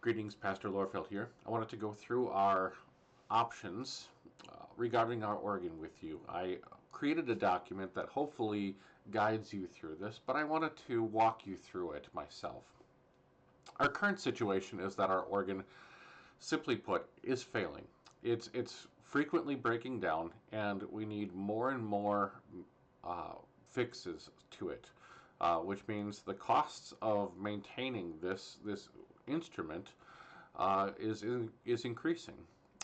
Greetings, Pastor Lorfeld here. I wanted to go through our options regarding our organ with you. I created a document that hopefully guides you through this, but I wanted to walk you through it myself. Our current situation is that our organ, simply put, is failing. It's frequently breaking down, and we need more and more fixes to it, which means the costs of maintaining this instrument is increasing.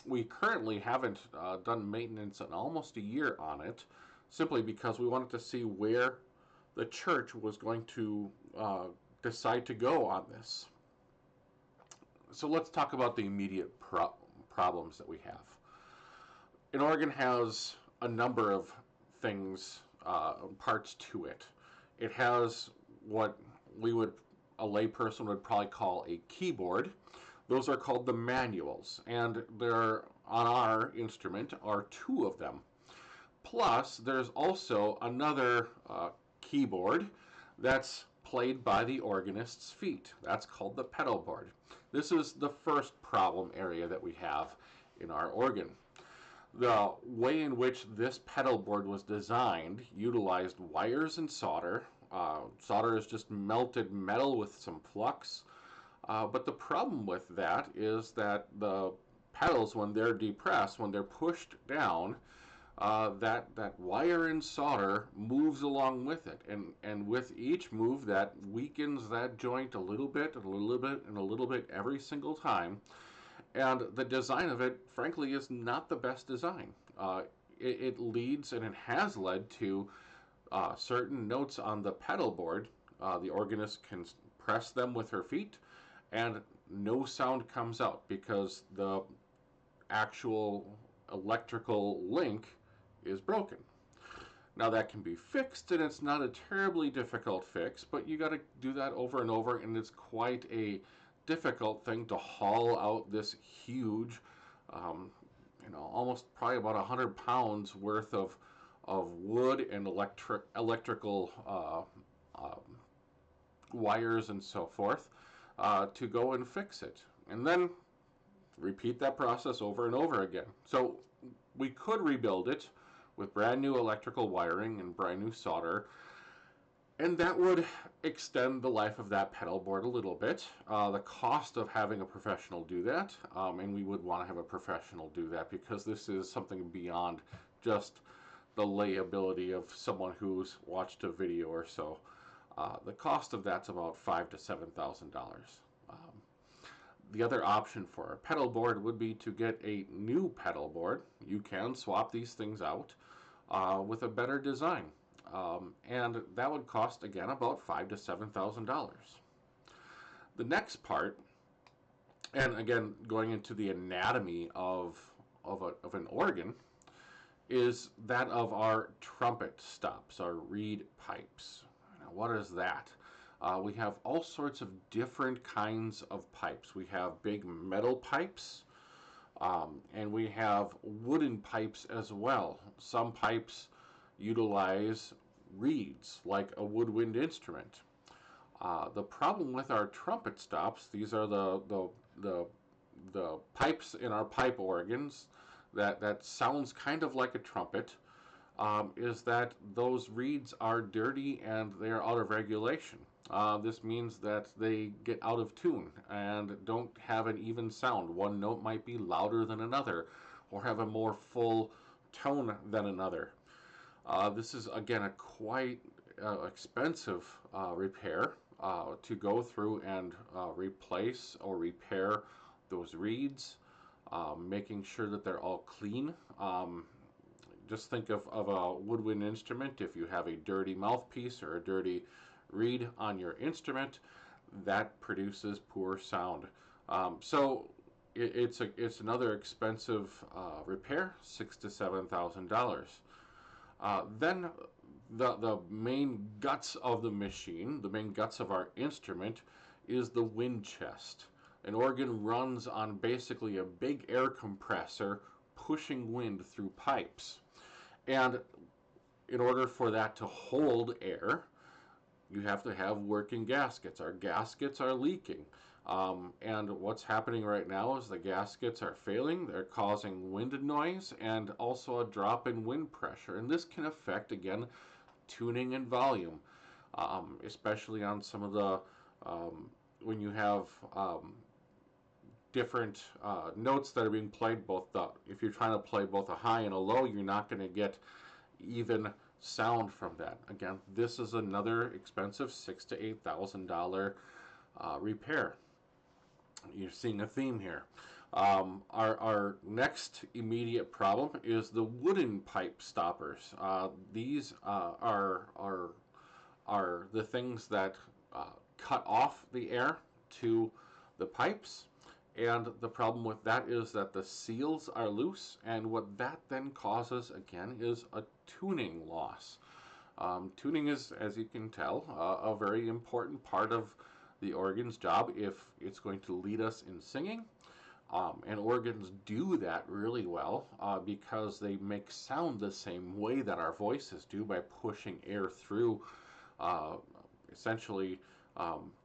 We currently haven't done maintenance in almost a year on it, simply because we wanted to see where the church was going to decide to go on this. So let's talk about the immediate problems that we have. An organ has a number of things, parts to it. It has what a layperson would probably call a keyboard. Those are called the manuals, and there on our instrument are two of them. Plus, there's also another keyboard that's played by the organist's feet. That's called the pedal board. This is the first problem area that we have in our organ. The way in which this pedal board was designed utilized wires and solder. Solder is just melted metal with some flux. But the problem with that is that the pedals, when they're depressed, when they're pushed down, that wire and solder moves along with it, and with each move that weakens that joint a little bit and a little bit and a little bit every single time. And the design of it, frankly, is not the best design. It leads, and it has led to certain notes on the pedal board. The organist can press them with her feet, and no sound comes out because the actual electrical link is broken. Now that can be fixed, and it's not a terribly difficult fix, but you got to do that over and over, and it's quite a difficult thing to haul out this huge, almost probably about 100 pounds worth of wood and electrical wires and so forth to go and fix it, and then repeat that process over and over again. So we could rebuild it with brand new electrical wiring and brand new solder, and that would extend the life of that pedal board a little bit. The cost of having a professional do that, and we would want to have a professional do that because this is something beyond just the layability of someone who's watched a video or so. The cost of that's about $5,000 to $7,000. The other option for a pedal board would be to get a new pedal board. You can swap these things out with a better design. And that would cost, again, about $5,000 to $7,000. The next part, and again, going into the anatomy of an organ, is that of our trumpet stops, our reed pipes. Now, what is that? We have all sorts of different kinds of pipes. We have big metal pipes, and we have wooden pipes as well. Some pipes utilize reeds, like a woodwind instrument. The problem with our trumpet stops, these are the pipes in our pipe organs that sounds kind of like a trumpet, is that those reeds are dirty and they are out of regulation. This means that they get out of tune and don't have an even sound. One note might be louder than another or have a more full tone than another. This is, again, a quite expensive repair to go through and replace or repair those reeds, making sure that they're all clean. Just think of a woodwind instrument. If you have a dirty mouthpiece or a dirty reed on your instrument, that produces poor sound. So it's another expensive repair, $6,000 to $7,000. Then the main guts of the machine, the main guts of our instrument, is the wind chest. An organ runs on basically a big air compressor pushing wind through pipes. And in order for that to hold air, you have to have working gaskets. Our gaskets are leaking. And what's happening right now is the gaskets are failing. They're causing wind noise and also a drop in wind pressure. And this can affect, again, tuning and volume, especially on some of the, when you have different notes that are being played, if you're trying to play both a high and a low, you're not going to get even sound from that. Again, this is another expensive $6,000 to $8,000 repair. You're seeing a theme here. Our next immediate problem is the wooden pipe stoppers. These are the things that cut off the air to the pipes. And the problem with that is that the seals are loose, and what that then causes, again, is a tuning loss. Tuning is, as you can tell, a very important part of the organ's job if it's going to lead us in singing. And organs do that really well because they make sound the same way that our voices do by pushing air through uh, essentially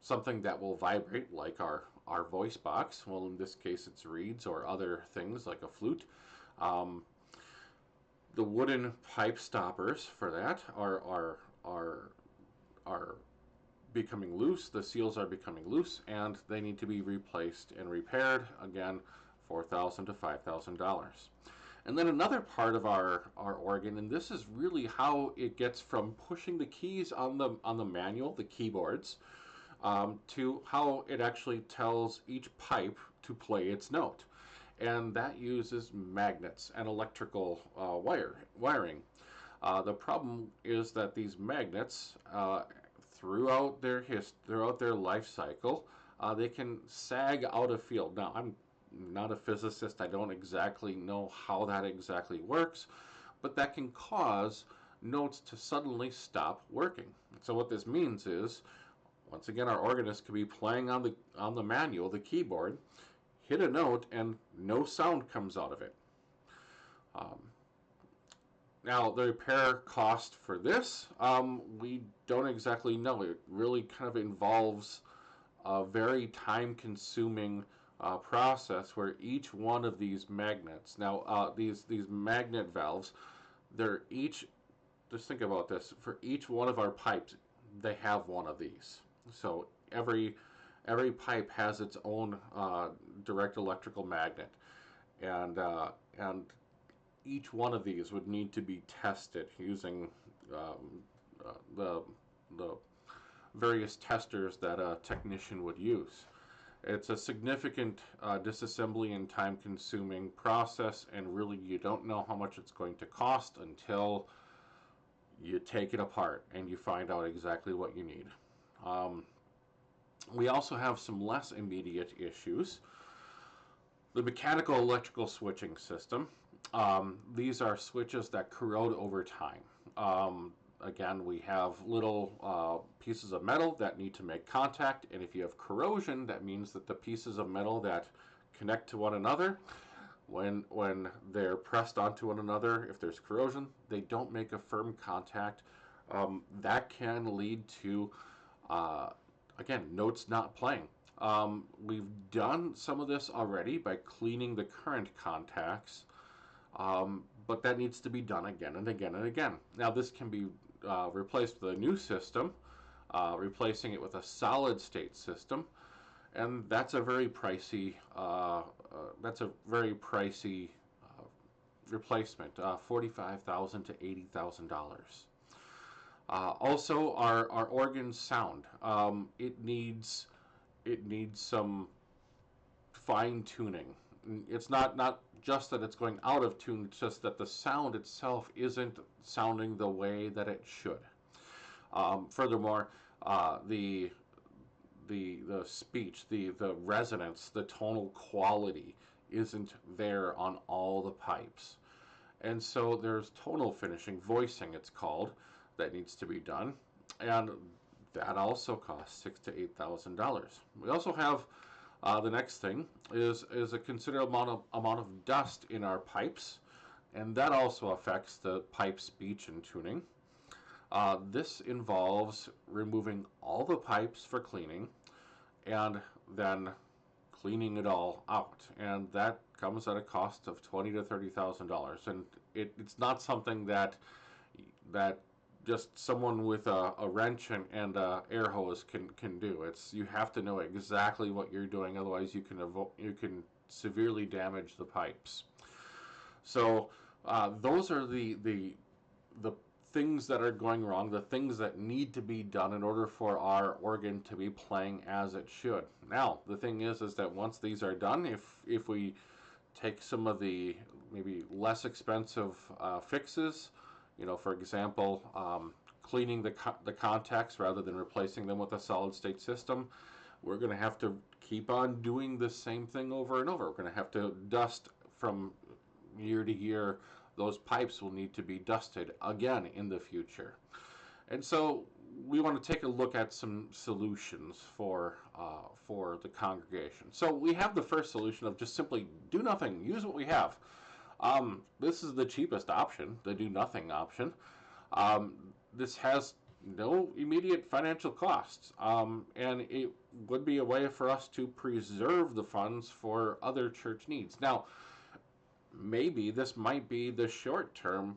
something that will vibrate like our voice box. Well, in this case, it's reeds or other things like a flute. Um, the wooden pipe stoppers for that are becoming loose. The seals are becoming loose, and they need to be replaced and repaired. Again, $4,000 to $5,000. And then another part of our organ, and this is really how it gets from pushing the keys on the manual, the keyboards, to how it actually tells each pipe to play its note. And that uses magnets and electrical wiring. The problem is that these magnets, throughout their life cycle, they can sag out of field. Now, I'm not a physicist. I don't exactly know how that exactly works, but that can cause notes to suddenly stop working. So what this means is, once again, our organist could be playing on the manual, the keyboard, hit a note, and no sound comes out of it. Um, Now, the repair cost for this, we don't exactly know. It really kind of involves a very time-consuming process where each one of these magnets, now these magnet valves, they're each, just think about this, for each one of our pipes, they have one of these. So every pipe has its own direct electrical magnet, and each one of these would need to be tested using the the various testers that a technician would use. It's a significant disassembly and time-consuming process, and really you don't know how much it's going to cost until you take it apart and you find out exactly what you need. Um, we also have some less immediate issues. The mechanical electrical switching system. These are switches that corrode over time. Again, we have little pieces of metal that need to make contact, and if you have corrosion, that means that the pieces of metal that connect to one another, when they're pressed onto one another, if there's corrosion, they don't make a firm contact. That can lead to, again, notes not playing. We've done some of this already by cleaning the current contacts, but that needs to be done again and again and again. Now, this can be replaced with a new system, replacing it with a solid state system, and that's a very pricey replacement, $45,000 to $80,000. Also, our organ sound, it needs some fine tuning. It's not just that it's going out of tune, it's just that the sound itself isn't sounding the way that it should. Furthermore, the speech, the resonance, the tonal quality isn't there on all the pipes. And so there's tonal finishing, voicing it's called, that needs to be done. And that also costs $6,000 to $8,000. We also have the next thing is a considerable amount of dust in our pipes, and that also affects the pipe speech and tuning. This involves removing all the pipes for cleaning and than cleaning it all out, and that comes at a cost of $20,000 to $30,000, and it's not something that just someone with a wrench and a air hose can do. It's you have to know exactly what you're doing, otherwise you can severely damage the pipes. So those are the things that are going wrong, the things that need to be done in order for our organ to be playing as it should. Now, the thing is that once these are done, if we take some of the maybe less expensive fixes, for example, cleaning the contacts rather than replacing them with a solid state system, we're going to have to keep on doing the same thing over and over. We're going to have to dust from year to year. Those pipes will need to be dusted again in the future. And so we want to take a look at some solutions for the congregation. So we have the first solution of just simply do nothing, use what we have. This is the cheapest option, the do nothing option. This has no immediate financial costs, and it would be a way for us to preserve the funds for other church needs. Now, maybe this might be the short-term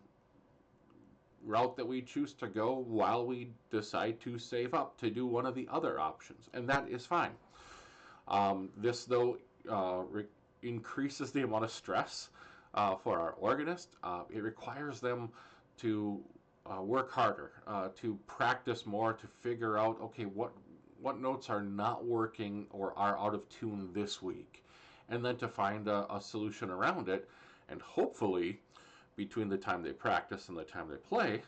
route that we choose to go while we decide to save up to do one of the other options, and that is fine. This, though, increases the amount of stress for our organist. It requires them to work harder, to practice more, to figure out, okay, what notes are not working or are out of tune this week, and then to find a solution around it. And hopefully, between the time they practice and the time they play,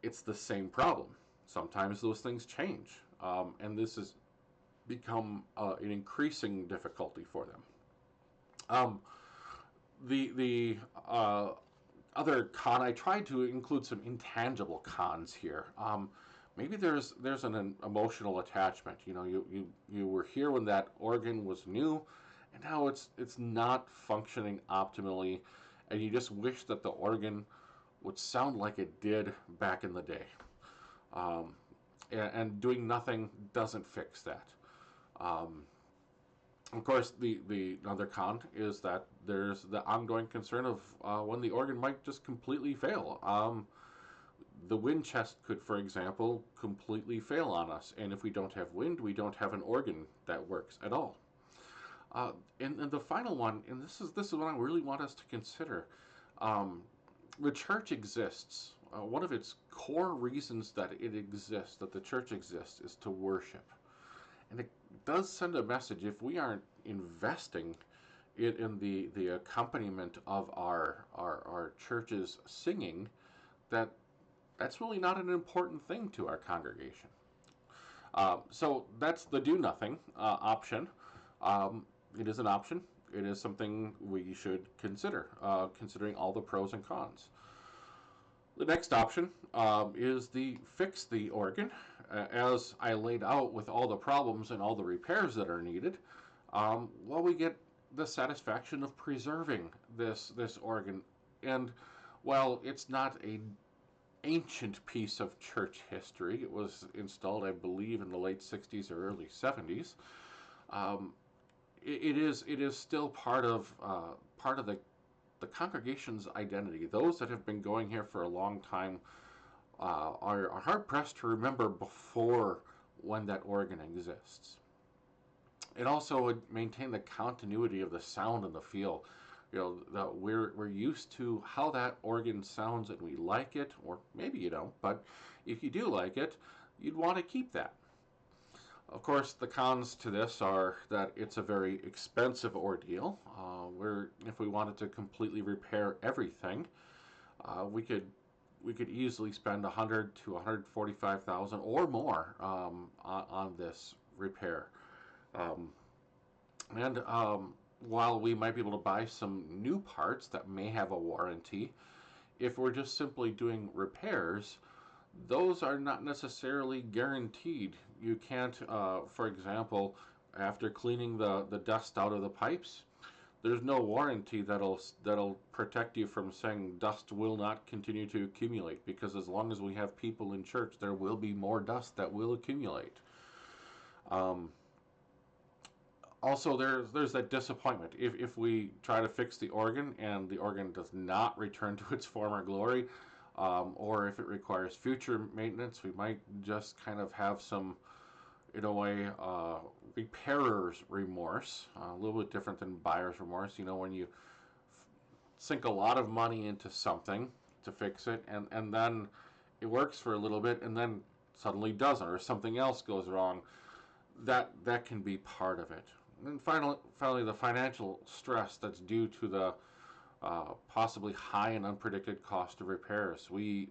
it's the same problem. Sometimes those things change, and this has become an increasing difficulty for them. The other con, I tried to include some intangible cons here. Maybe there's an emotional attachment. You were here when that organ was new, and now it's not functioning optimally, and you just wish that the organ would sound like it did back in the day. And doing nothing doesn't fix that. Of course, the other con is that there's the ongoing concern of when the organ might just completely fail. The wind chest could, for example, completely fail on us, and if we don't have wind, we don't have an organ that works at all. And the final one, and this is what I really want us to consider. The church exists. One of its core reasons that it exists, that the church exists, is to worship. And it does send a message if we aren't investing in the accompaniment of our church's singing, that's really not an important thing to our congregation. So that's the do nothing option. It is an option. It is something we should consider, considering all the pros and cons. The next option is the fix the organ. As I laid out with all the problems and all the repairs that are needed, we get the satisfaction of preserving this organ. And while it's not an ancient piece of church history, it was installed, I believe, in the late 60s or early 70s. It is still part of the congregation's identity. Those that have been going here for a long time are hard pressed to remember before when that organ exists. It also would maintain the continuity of the sound and the feel. That we're used to how that organ sounds and we like it, or maybe you don't, but if you do like it, you'd want to keep that. Of course, the cons to this are that it's a very expensive ordeal. If we wanted to completely repair everything, we could easily spend $100,000 to $145,000 or more on this repair. And while we might be able to buy some new parts that may have a warranty, if we're just simply doing repairs, those are not necessarily guaranteed. You can't, for example, after cleaning the dust out of the pipes, there's no warranty that'll protect you from saying dust will not continue to accumulate, because as long as we have people in church, there will be more dust that will accumulate. Also, there's that disappointment if we try to fix the organ and the organ does not return to its former glory, or if it requires future maintenance, we might just kind of have some, in a way, repairer's remorse, a little bit different than buyer's remorse. You know, when you sink a lot of money into something to fix it, and then it works for a little bit, and then suddenly doesn't, or something else goes wrong. That can be part of it. And finally, the financial stress that's due to the possibly high and unpredicted cost of repairs. To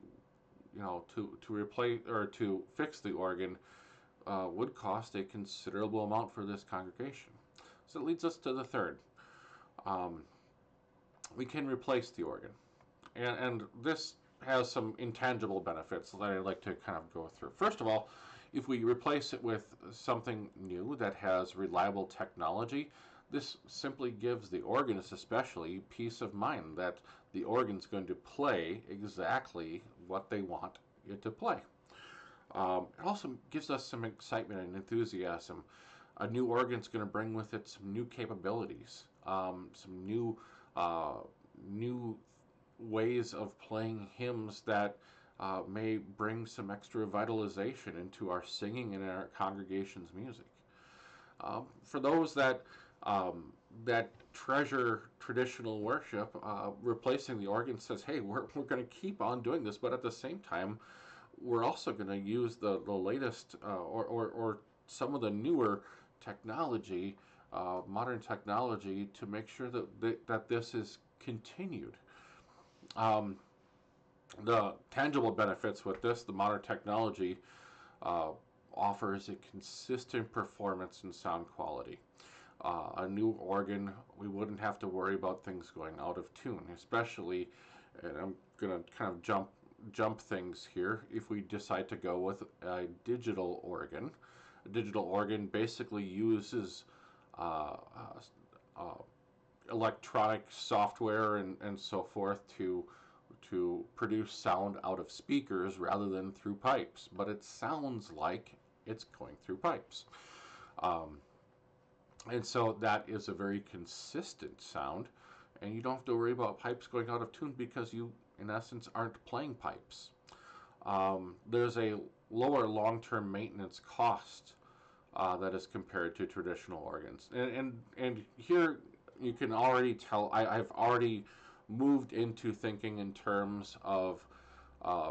replace or to fix the organ would cost a considerable amount for this congregation. So it leads us to the third. Um, we can replace the organ, and this has some intangible benefits that I'd like to kind of go through. First of all, if we replace it with something new that has reliable technology, this simply gives the organist especially peace of mind that the organ's going to play exactly what they want it to play. It also gives us some excitement and enthusiasm. A new organ's going to bring with it some new capabilities, some uh, new ways of playing hymns that may bring some extra vitalization into our singing and our congregation's music. For those that treasure traditional worship, replacing the organ says, "Hey, we're going to keep on doing this, but at the same time, we're also going to use the latest or some of the newer technology, modern technology, to make sure that this is continued." Um, the tangible benefits with this, the modern technology uh, offers a consistent performance and sound quality. A new organ, we wouldn't have to worry about things going out of tune, especially, and I'm going to kind of jump things here, if we decide to go with a digital organ. A digital organ basically uses uh, uh, electronic software and so forth to produce sound out of speakers rather than through pipes, but it sounds like it's going through pipes. Um, and so that is a very consistent sound, and you don't have to worry about pipes going out of tune because you, in essence, aren't playing pipes. There's a lower long-term maintenance cost that is compared to traditional organs, and here you can already tell I've already moved into thinking in terms of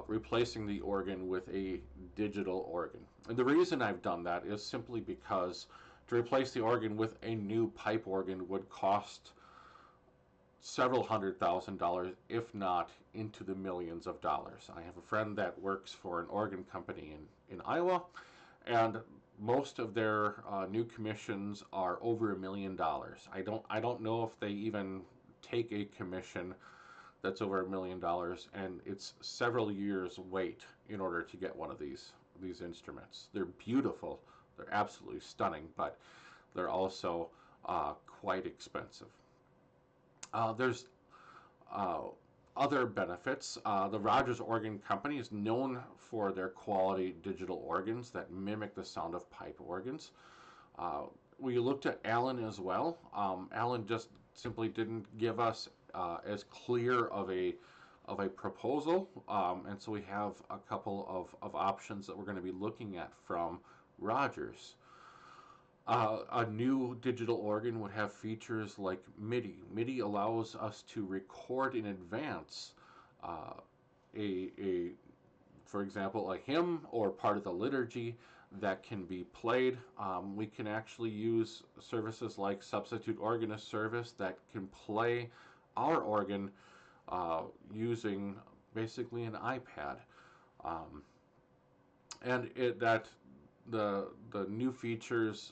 replacing the organ with a digital organ. And the reason I've done that is simply because to replace the organ with a new pipe organ would cost several $100,000, if not into the millions of dollars. I have a friend that works for an organ company in Iowa, and most of their new commissions are over $1 million. I don't know if they even take a commission that's over $1 million, and it's several years wait in order to get one of these instruments. They're beautiful, they're absolutely stunning, but they're also quite expensive. There's uh, other benefits. The Rogers Organ Company is known for their quality digital organs that mimic the sound of pipe organs. Uh, we looked at Allen as well. Allen just simply didn't give us as clear of a proposal, and so we have a couple of options that we're going to be looking at from Rogers. A new digital organ would have features like MIDI. MIDI allows us to record in advance uh, a, for example, a hymn or part of the liturgy that can be played. We can actually use services like Substitute Organist Service that can play our organ using basically an iPad. Um, and it that the new features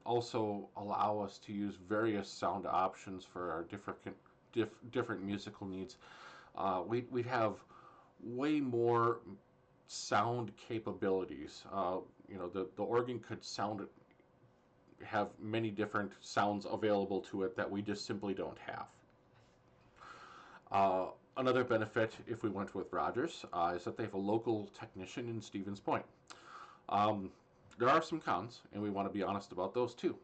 also allow us to use various sound options for our different musical needs. We'd have way more sound capabilities. The organ could have many different sounds available to it that we just simply don't have. Uh, Another benefit, if we went with Rogers, is that they have a local technician in Stevens Point. Um, there are some cons, and we want to be honest about those too.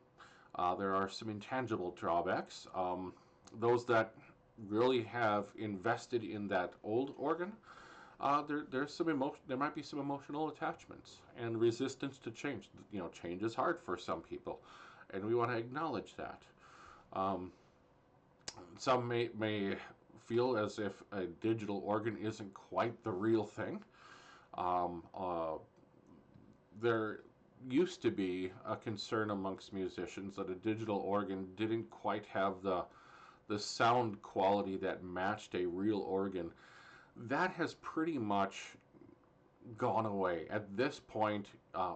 There are some intangible drawbacks. Those that really have invested in that old organ, there's some emotion. There might be some emotional attachments and resistance to change. You know, change is hard for some people, and we want to acknowledge that. Um, some may feel as if a digital organ isn't quite the real thing. Um, uh, there used to be a concern amongst musicians that a digital organ didn't quite have the sound quality that matched a real organ. That has pretty much gone away. At this point,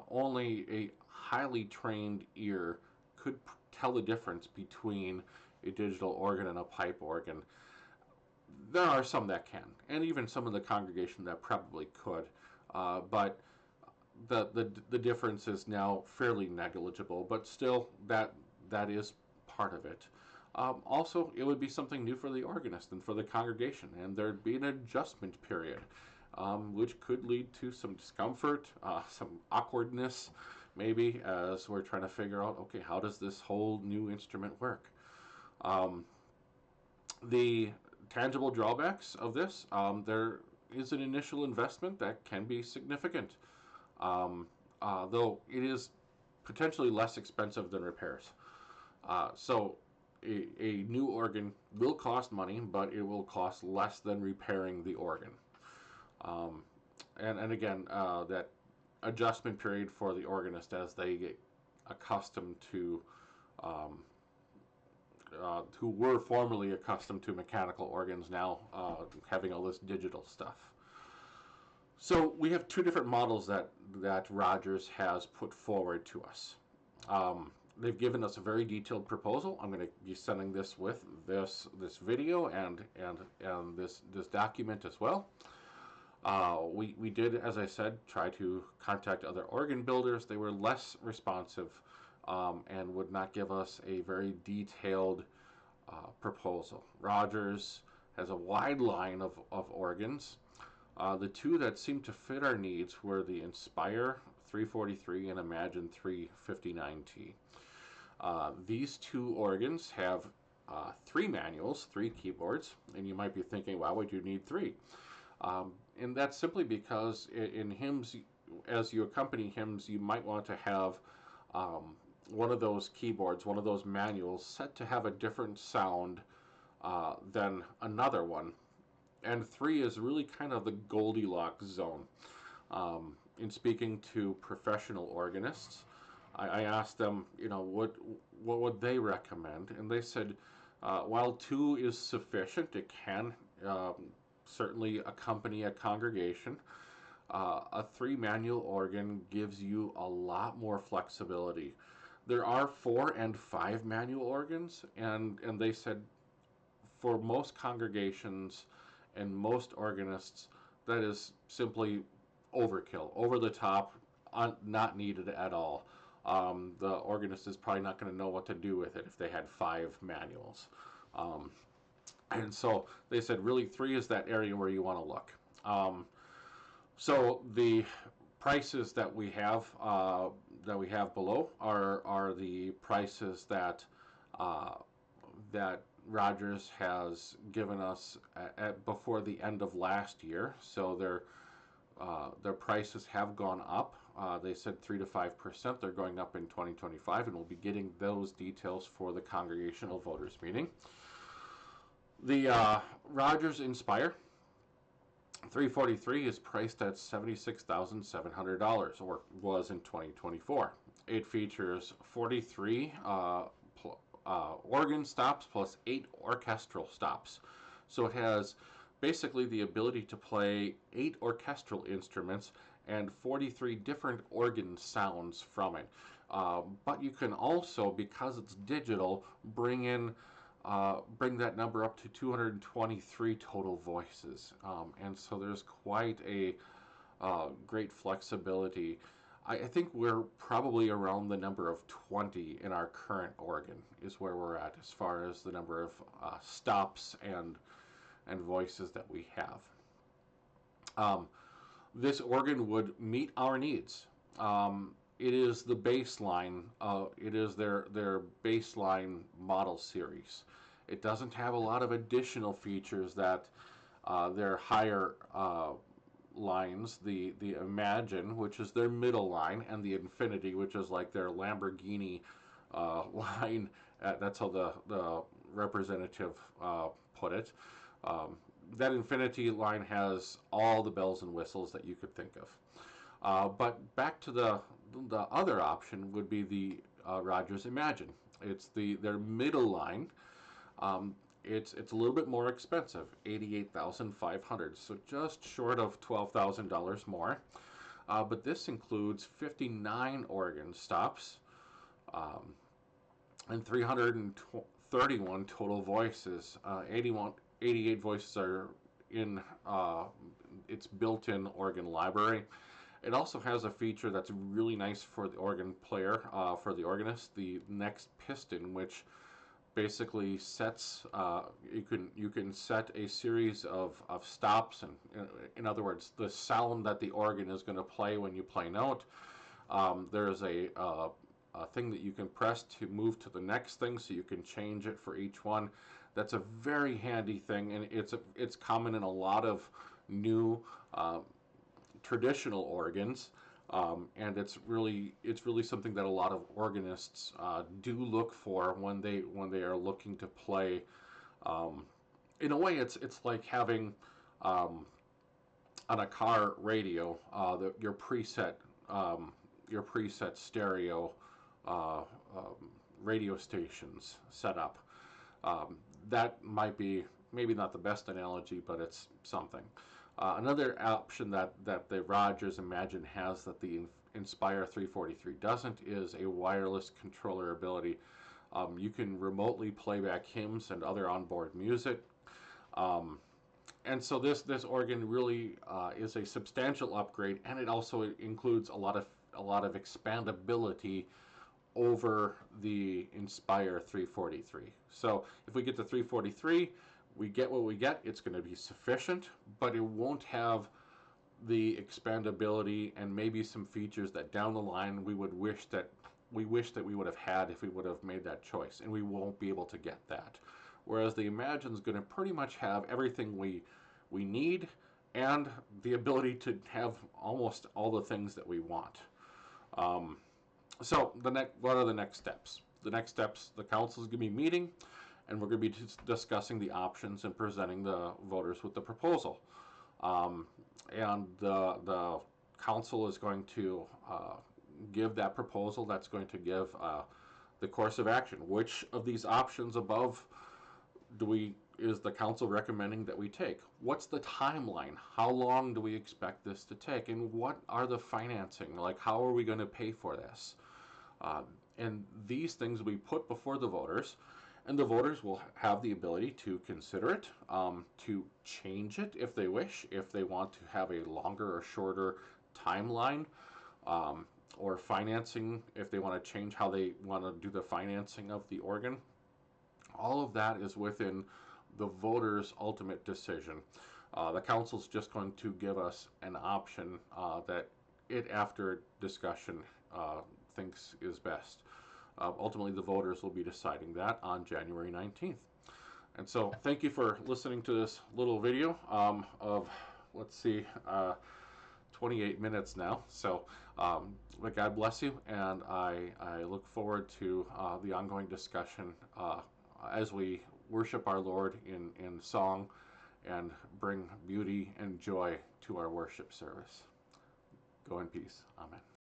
only a highly trained ear could tell the difference between a digital organ and a pipe organ. There are some that can, and even some of the congregation that probably could, but the difference is now fairly negligible. But still, that is part of it. Also, it would be something new for the organist and for the congregation, and there'd be an adjustment period, which could lead to some discomfort, some awkwardness, maybe, as we're trying to figure out, okay, how does this whole new instrument work? Um, the tangible drawbacks of this, there is an initial investment that can be significant, though it is potentially less expensive than repairs. So a new organ will cost money, but it will cost less than repairing the organ. Um, and again, that adjustment period for the organist as they get accustomed to, who were formerly accustomed to mechanical organs, now having all this digital stuff. So we have two different models that Rogers has put forward to us. They've given us a very detailed proposal. I'm going to be sending this with this video and this document as well. We did, as I said, try to contact other organ builders. They were less responsive, and would not give us a very detailed proposal. Rogers has a wide line of organs. The two that seemed to fit our needs were the Inspire 343 and Imagine 359T. These two organs have three manuals, three keyboards, and you might be thinking, why would you need three? And that's simply because in hymns, as you accompany hymns, you might want to have one of those keyboards, one of those manuals set to have a different sound than another one. And three is really kind of the Goldilocks zone. In speaking to professional organists, I asked them, what would they recommend? And they said, while two is sufficient, it can certainly accompany a congregation. A three manual organ gives you a lot more flexibility. There are 4 and 5 manual organs, and they said for most congregations and most organists, that is simply overkill, over the top, not needed at all. The organist is probably not going to know what to do with it if they had 5 manuals. And so they said really 3 is that area where you want to look. So the prices that we have below are the prices that that Rogers has given us before the end of last year. So their prices have gone up. They said 3 to 5%. They're going up in 2025, and we'll be getting those details for the congregational voters meeting. The Rogers Inspire 343 is priced at $76,700, or was in 2024. It features 43 organ stops plus 8 orchestral stops. So it has basically the ability to play 8 orchestral instruments and 43 different organ sounds from it. But you can also, because it's digital, bring that number up to 223 total voices. And so there's quite a great flexibility. I think we're probably around the number of 20 in our current organ is where we're at as far as the number of stops and voices that we have. This organ would meet our needs. it is the baseline. It is their baseline model series. It doesn't have a lot of additional features that their higher lines, the Imagine, which is their middle line, and the Infiniti, which is like their Lamborghini line. That's how the representative put it. Um, that Infiniti line has all the bells and whistles that you could think of. But back to the other option would be the Rogers Imagine. It's their middle line. Um, it's a little bit more expensive, $88,500, so just short of $12,000 more. But this includes 59 organ stops um, and 331 total voices. 88 voices are in its built-in organ library. It also has a feature that's really nice for the organ player, for the organist, the next piston, which basically sets you can set a series of stops, and in other words, the sound that the organ is going to play when you play note. There's a thing that you can press to move to the next thing, so you can change it for each one. That's a very handy thing, and it's common in a lot of new traditional organs, and it's really something that a lot of organists do look for when they are looking to play. Um, in a way, it's like having on a car radio your preset stereo uh, um, radio stations set up. Um, that might be maybe not the best analogy, but it's something. Another option that the Rogers Imagine has that the Inspire 343 doesn't is a wireless controller ability. You can remotely play back hymns and other onboard music. Um, and so this organ really is a substantial upgrade, and it also includes a lot of expandability over the Inspire 343. So if we get to 343, we get what we get. It's going to be sufficient, but it won't have the expandability and maybe some features that down the line we wish that we would have had if we would have made that choice, and we won't be able to get that. Whereas the Imagine is going to pretty much have everything we need and the ability to have almost all the things that we want. Um, so what are the next steps? The next steps, the council is going to be meeting, and we're going to be discussing the options and presenting the voters with the proposal. And the council is going to give that proposal. That's going to give the course of action. Which of these options above is the council recommending that we take? What's the timeline? How long do we expect this to take? And what are the financing? Like, how are we going to pay for this? Uh, and these things we put before the voters, and the voters will have the ability to consider it, to change it if they wish, if they want to have a longer or shorter timeline, or financing, if they want to change how they want to do the financing of the organ. All of that is within the voters' ultimate decision. The council's just going to give us an option that it, after discussion, thinks is best. Ultimately, the voters will be deciding that on January 19th. And so, thank you for listening to this little video of, let's see, 28 minutes now. So, but God bless you, and I look forward to the ongoing discussion as we worship our Lord in song and bring beauty and joy to our worship service. Go in peace. Amen.